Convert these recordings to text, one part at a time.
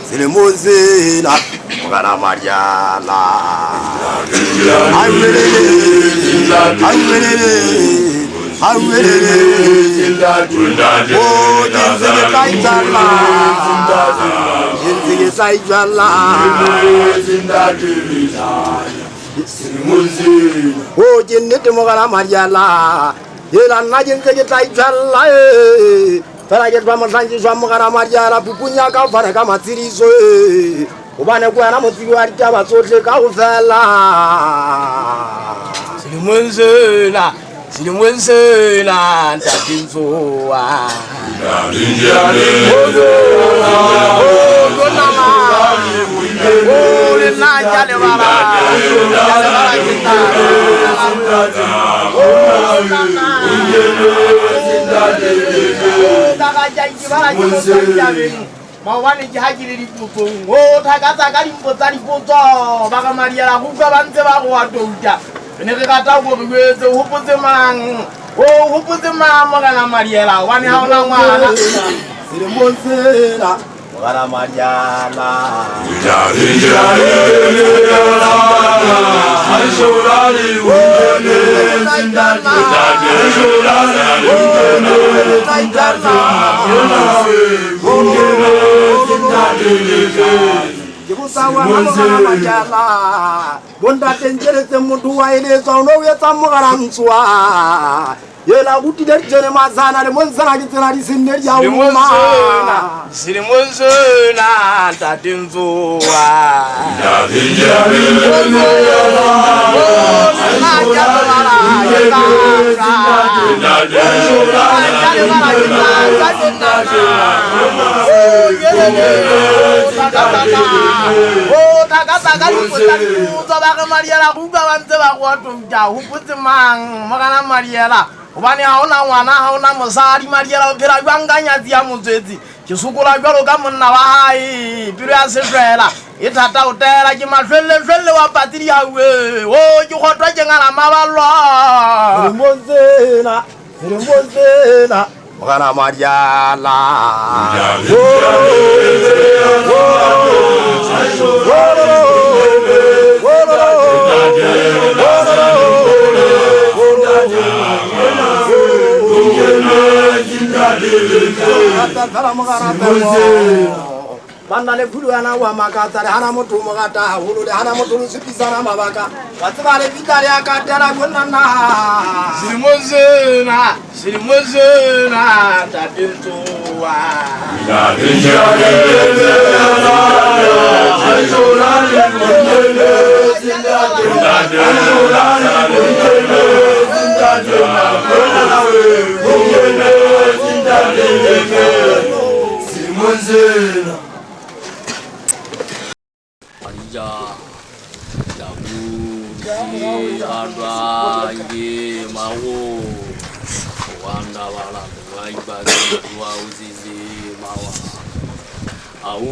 Silimuzina, Mugana Mariala. I'm oh, Jinnit Mugana Mariala. Yela najin ke taijalla tara ke bama sanji so Mugana Mariala pupunya ka fara ka matirizo ubane kwa na mutiri wa taba sotle ka ufela silimwenzela ntatinzoa Mawani jihajiri liputo o takata kalimpoza liputo baka Mariala kuka banze bako wadouta neke kata uko biweze uhupuze mang uhupuze mang Mugana Mariala wani hauna mwana silimwenzela Mugana Mariala Mugana Mariala bonda tenjere mutu wa ile sono yeta Mugana mswa yela kuti derjene mazana le monzana kitera disinner ya uma silimwenzela tatinzoa Mariala kuka banze bakwatouta huputse mang Mugana Mariala ubani haona mwana haona musari Mariala opera gwanganya zia mutswetsi kisukula gwalo ka monna wa hai piro ya sefela itata utela ke mashwelle wa patiri hawe o ke khotwa ke ngala mabalwa silimwenzela Mugana Mariala Bandale bulu ana wa makata hana mutu mugata hulu hana mutu sipizana mabaka watibale vitale akatera gonana silimwenzela tatinzoa Alija jabu arwa ye mawo wanda wala waiba wa uzizi mawa au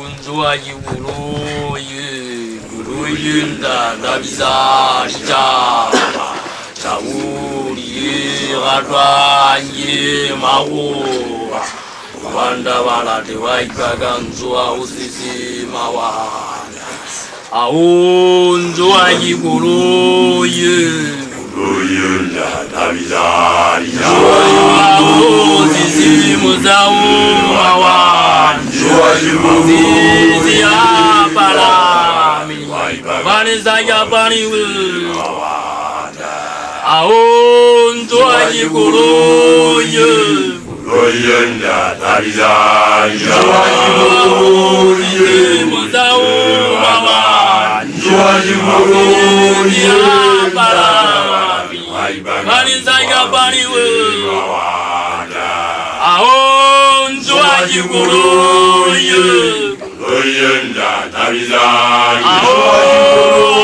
nzwa yulu yunda nabiza ja jabu arwa ye mawo wanda wala de waiba ganzwa uzizi mawa aunzwa yiguru yunda nabizari zizi muzau awanjwa yiguru zizi apalami vaneza yapani aunzwa yiguru yunda nabizari zizi muzau Jwajiburi apalami Kanizaga baniwe Ahon jwajiburi Oyenda tabizari Ahon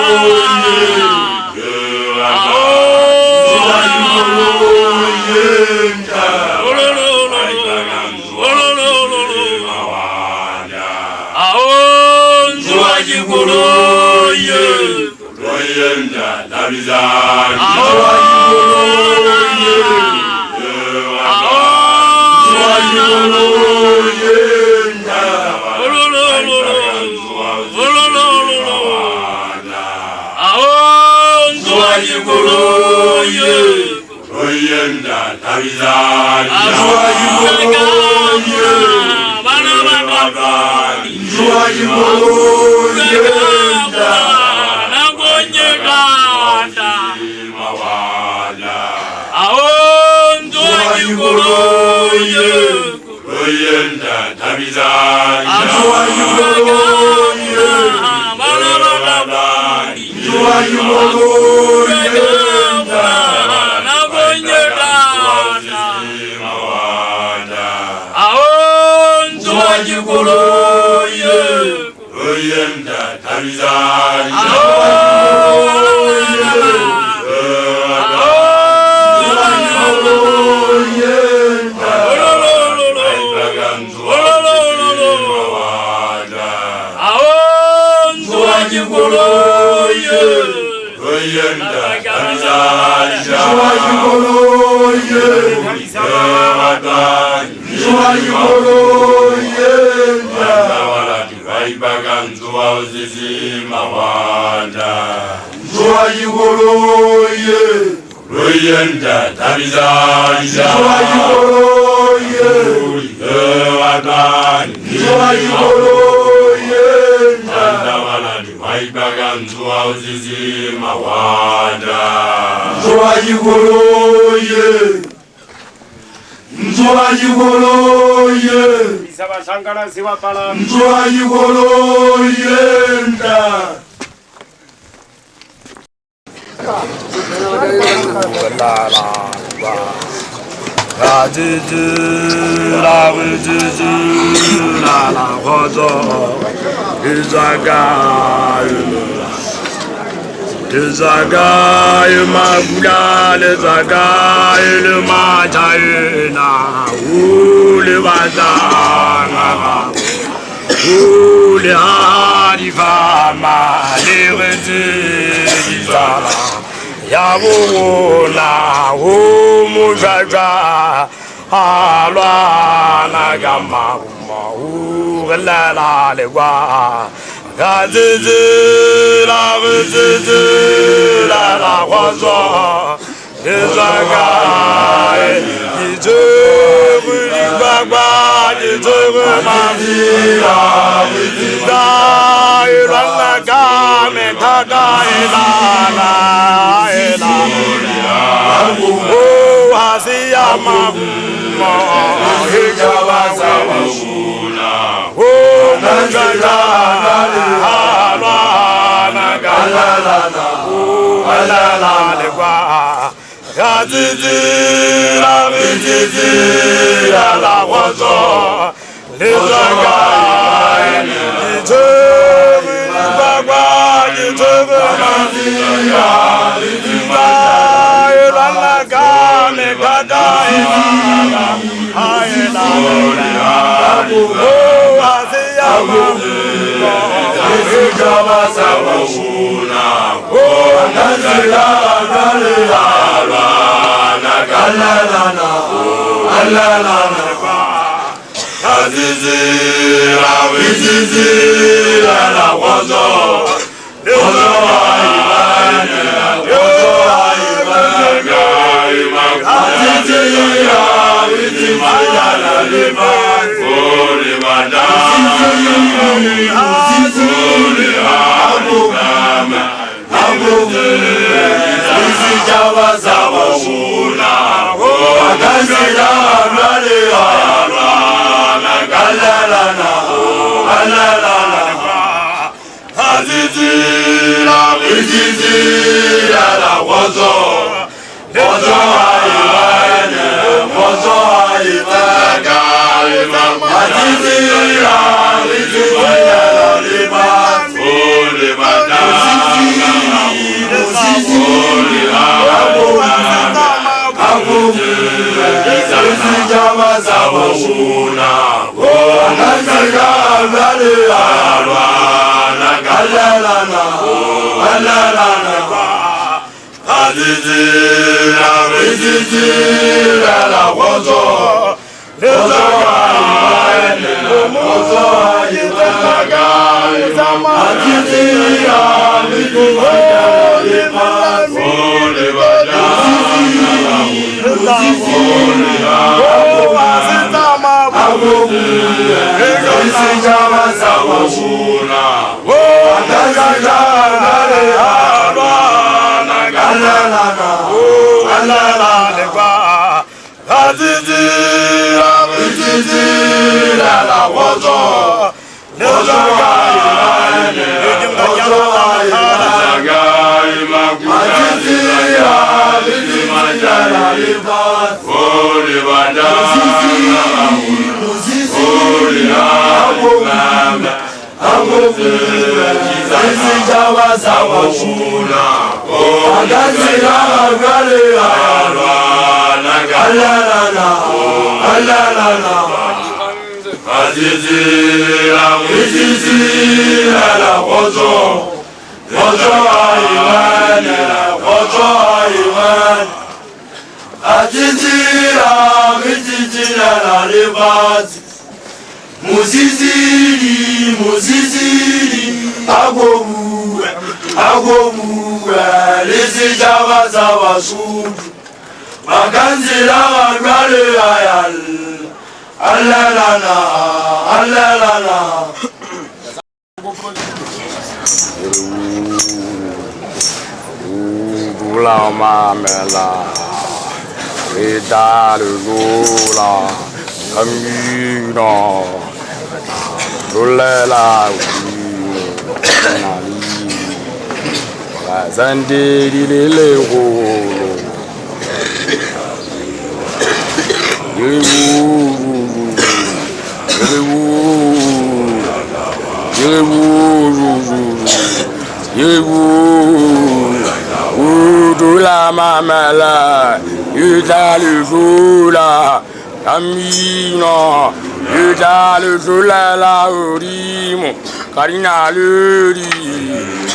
Karina luri,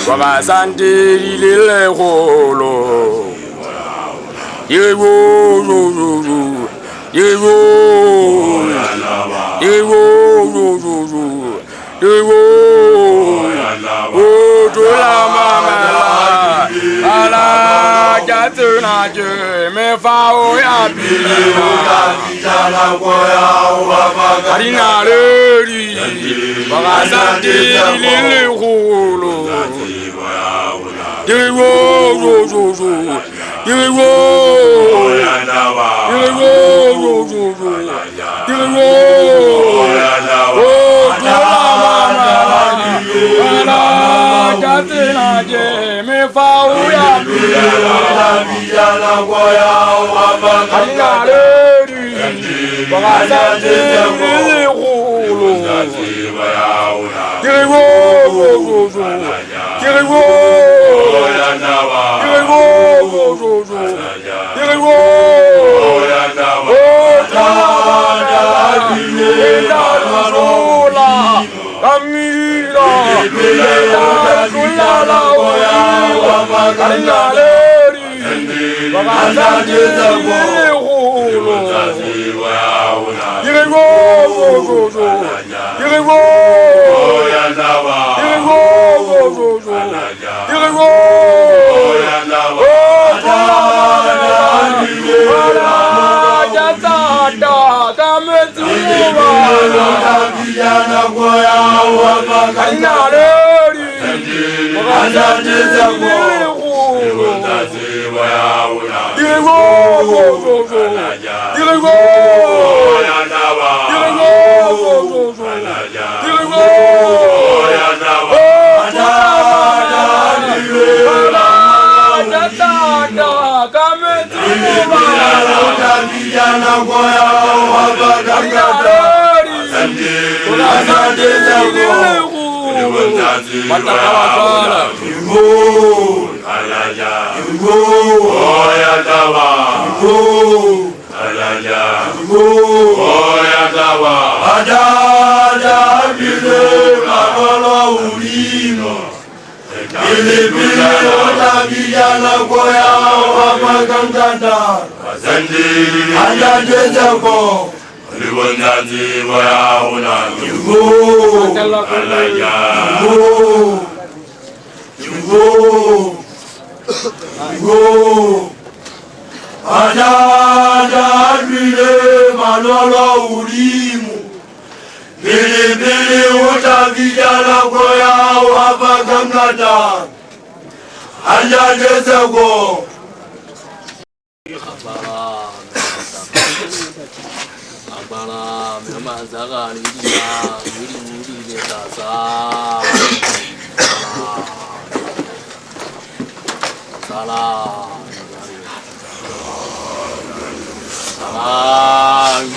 waga sanderi lele holo. Yewo, yewo, yewo, yewo. Odola mama, ala jatuna je me fa oya bi. Karina luri. Bagazante lele holo, yewo, yewo,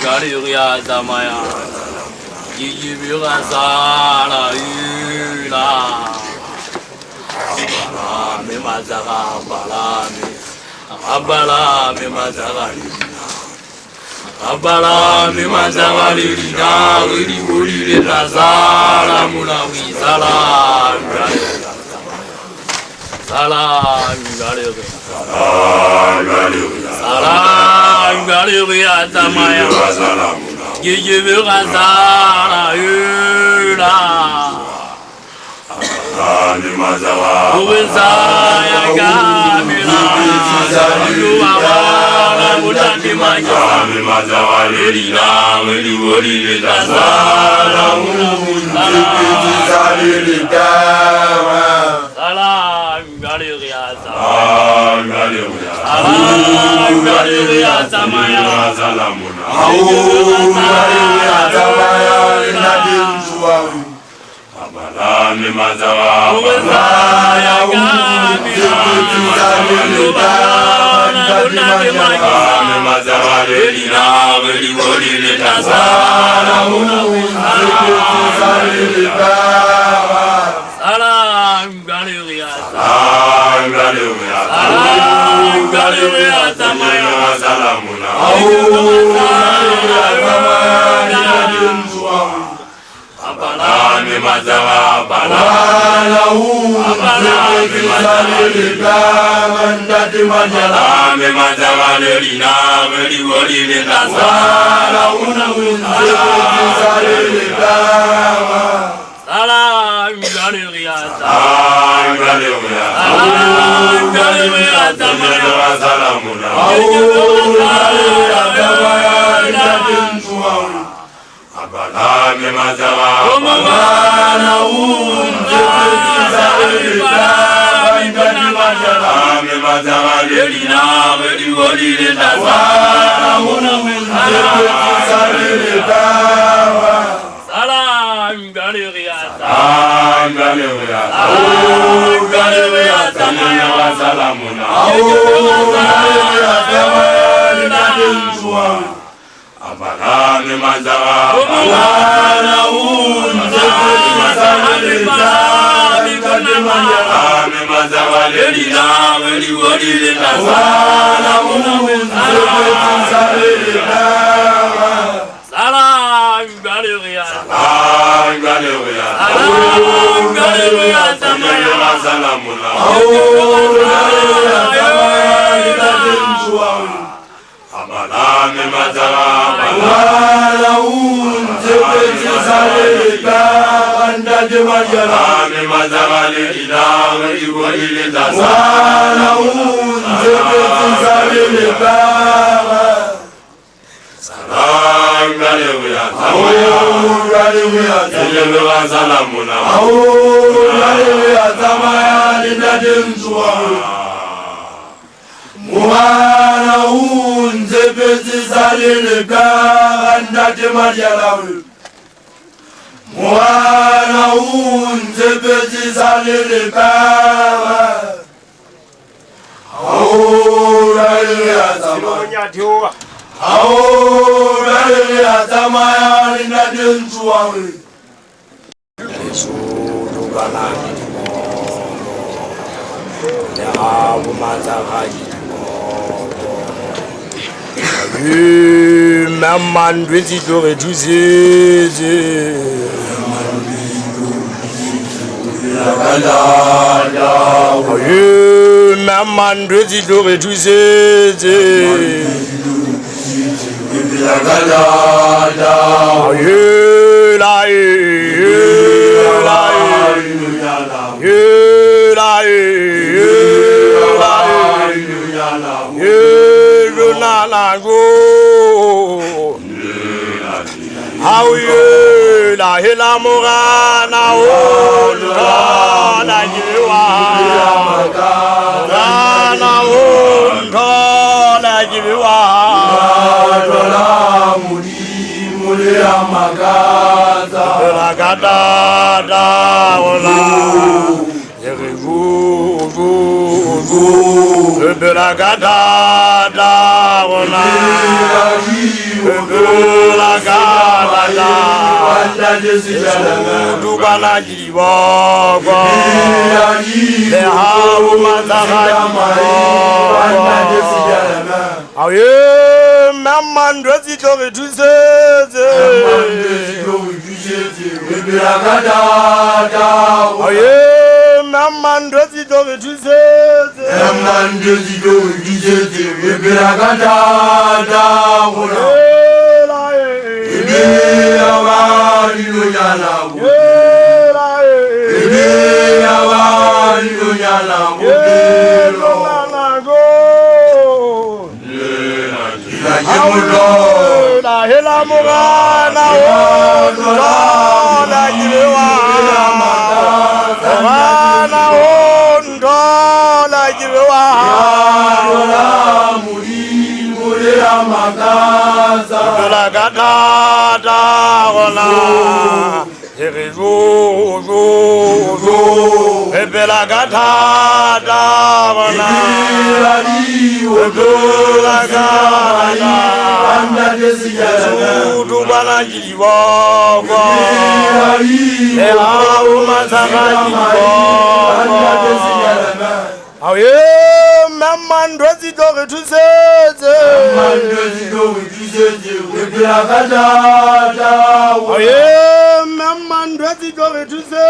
Galeria Zamaya. Yibira Sala Ila. Me Mazara Balami. Abala me Mazara. Abala me Mazara Lina. Uri Uri Lazara Mulawi Salam. Salam Galeria. Salam Galeria Zamaya. Yibira Sala Ila. Uwezaya kamila Yuwa mutandi manja Elina weli lazala Salam Galeria Salam Galeria Samaya Abalami mazawa Uwezaya kamila mazawa Elina weli lazala Salam Galeria Salam Galeria Samaya Salamuna Abalami mazawa Abalami mazawa Elina weli lazala Salam Galeria Salam Galeria Samaya Salamuna Abalami mazawa Abalami mazawa Elina weli lazala Salam Galeria Salam Galeria Samaya Salamuna Abalami mazawa Abalami mazawa Elina weli lazala Salam Galeria Salam Galeria Samaya Salamuna Abalami mazawa Abalami mazawa Elina weli lazala Salam Galeria Salamuna Muhana unze bezi zalilika andate majalawi Muhana unze bezi zalilika Ahora ya zamaya Ahora ya zamaya linadenzuawi Yesu balani Ya mazahai Maman doit-il te réduire Maman doit-il te La hela morana o la jiwa morana o la jiwa la muri amagata la gada da ola yegu la gada da ola la gada wanda desijalama dubana jibogo le hawo mazahama wanda desijalama aye maman dozi to retuzeze aye maman dozi to retuzeze la hela mugana la jiwa mugana la jiwa la gada wala Yerezo ebela gada wala la gada tu bala jiwa e au mazagaji aye maman dozi to retuzeze aye maman dozi to retuzeze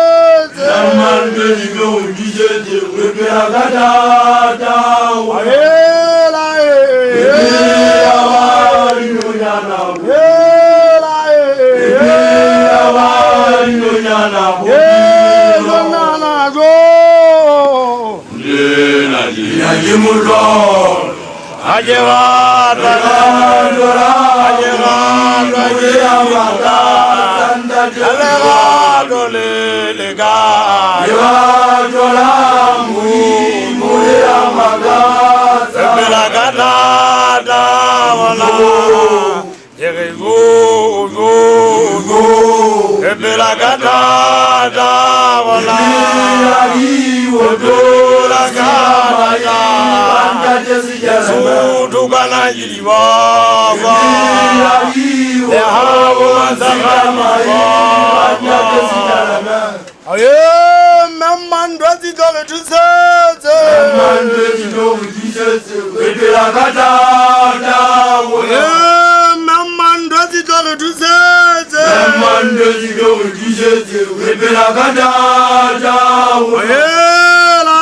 aye la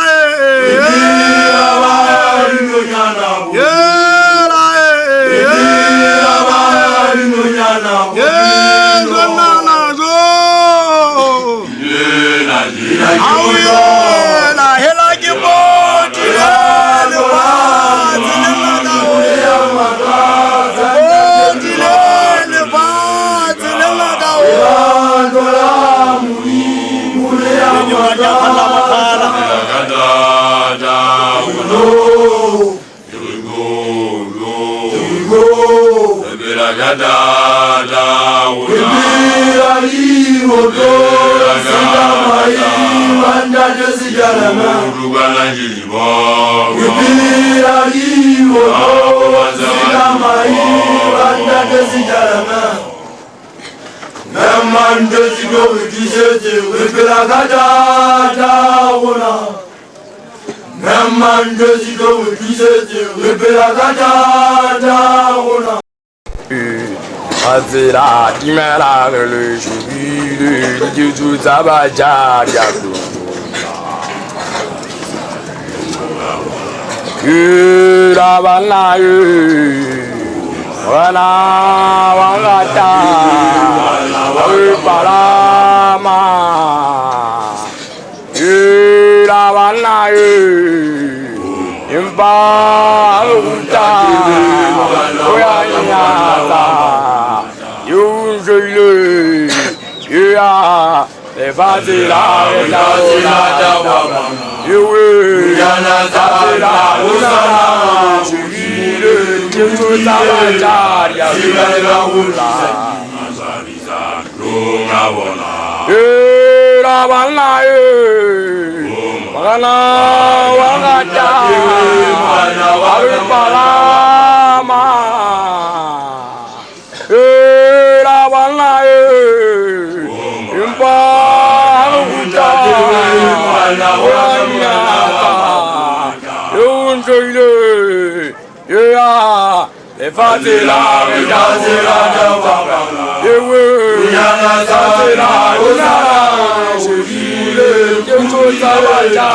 Azira dimela le jubile Dieu zabaja diablo Kurabana wana wangata palama Kurabana imba uta oyanyata Yunjule ya evazila Yewe yanazala usana chile Yewe tabajari ya ula Rabana Magana wangata Palama Fatila, Fatila, Ewe, Fatila, Shukile, Sabaja,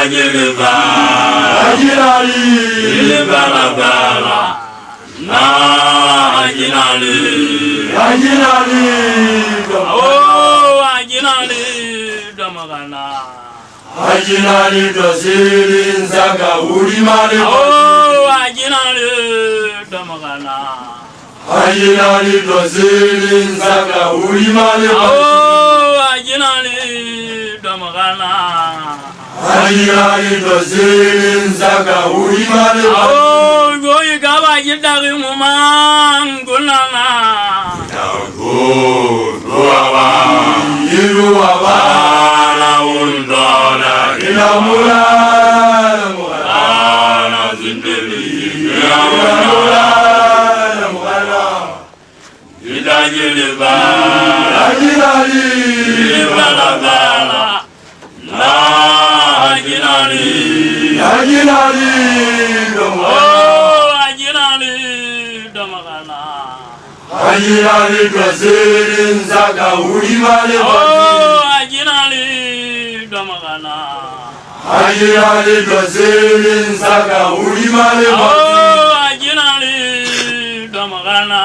Idajiliba, Ajinali, Ilibala, na Ajinali, Ajinali, oh Ajinali, Damagana, Ajinali dosirin zaga urimale. oh Ajinali, Damagana, Ajinali dosirin zaga urimale. oh Ajinali, Damagana, Ajinali dosirin zaga urimale. oh Goyi Gaba Yidari Mumangulana. Yiru abana Undana inamula Ana Zindeli inamula. Idajiliba, Ajinali, Ilibala, na Ajinali, Ajinali, oh Ajinali, Damagana, Ajinali dosirin zaga urimale. oh Ajinali, Damagana, Ajinali dosirin zaga urimale. oh Ajinali, Damagana,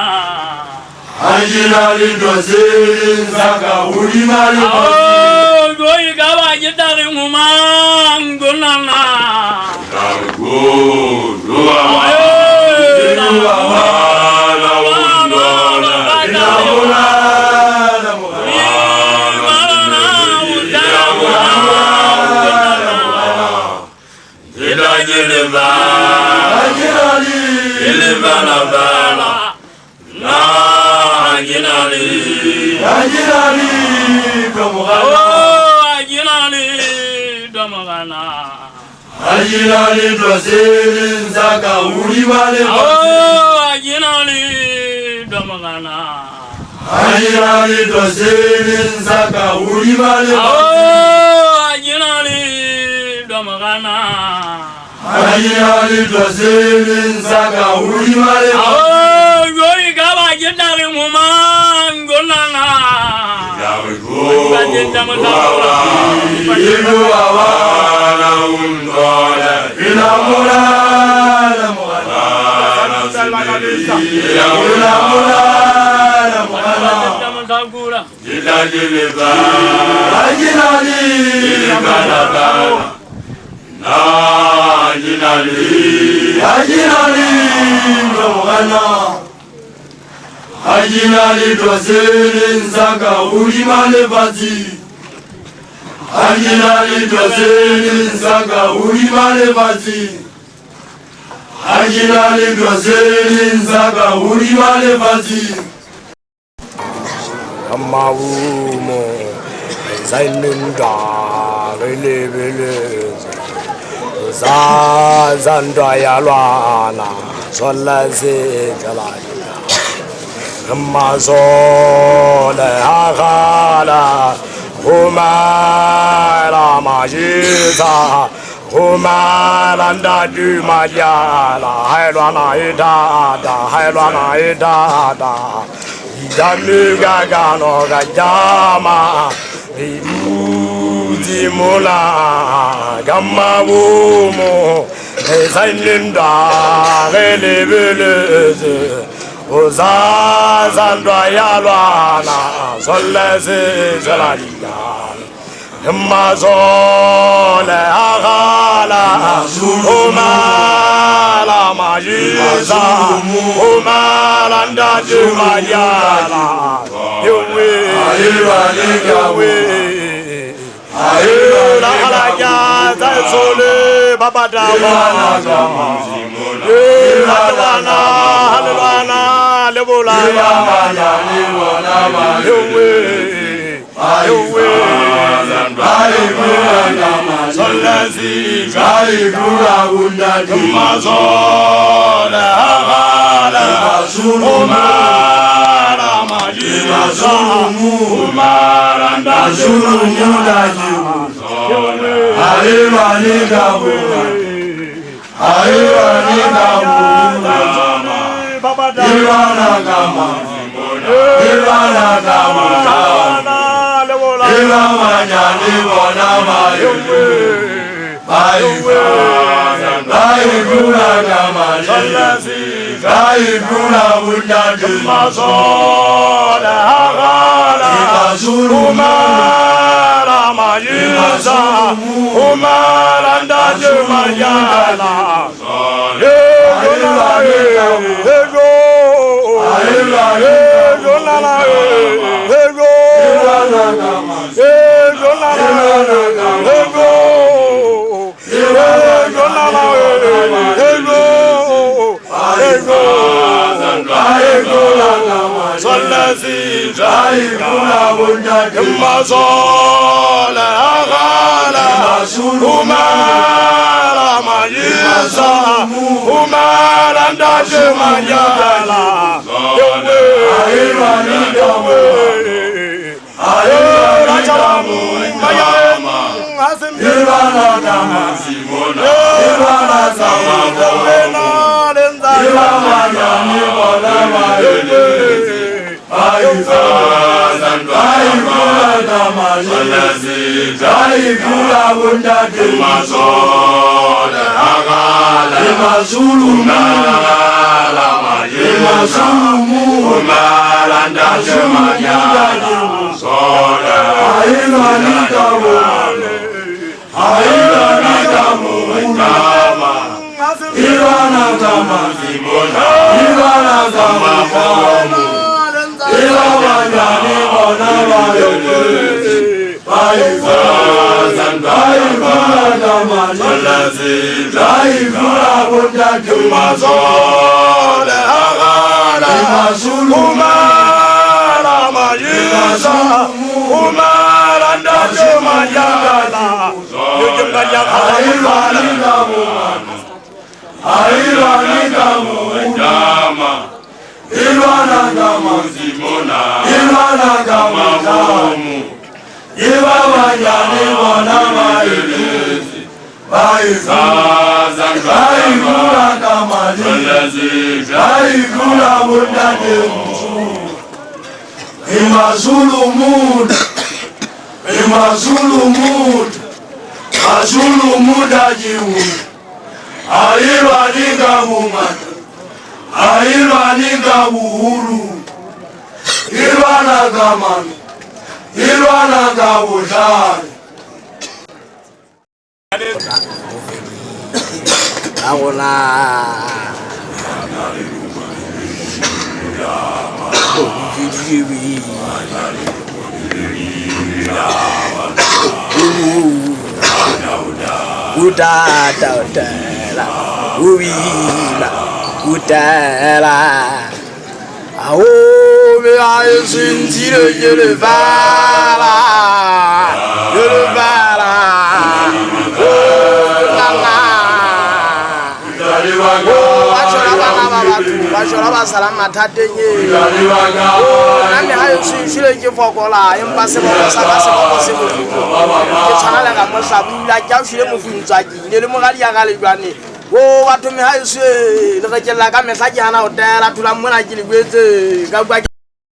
Ajinali dosirin zaga urimale. oh Goyi Gaba Yidari Mumangulana. Ajinali dosirin zaga urimale. oh Ajinali, Damagana, Ajinali dosirin zaga urimale. oh Ajinali, Damagana, Ajinali dosirin zaga urimale. oh Goyi Gaba Yidari Mumangulana. Yiru abana inamula. Ajinali dosirin zaga urimale bazi. Ajinali dosirin zaga urimale bazi. Ajinali dosirin zaga urimale bazi. Amawumo Zaininda Lele Zazandra Yalwana Solaze Jalaya Amazole Agala Humala Majiza Humalanda du Mayala Hailwana Idada Damuga gano gajama Ibuzi mula Gamma wumo Ezaininda Relebeleze Ozazandwa yalwana Soleze zelaliga Mazole agala Umala majiza Umalanda jumayala Yuwe Yuwe La halaja Zazole Babadawa Halwana Halwana Lebola Yuwe Yuwe Solazi Gaigura undadi Mazole Agala Umara Majiza Umaranda Azurumudadi Airani gabu Airani gabu Irana gama Irana gama Iramanya ni wana mayu Kaikula Gamali, Kaikula Wundadi, Masola Hagala, Umara Mayusa, Umara Ndaju Mayala,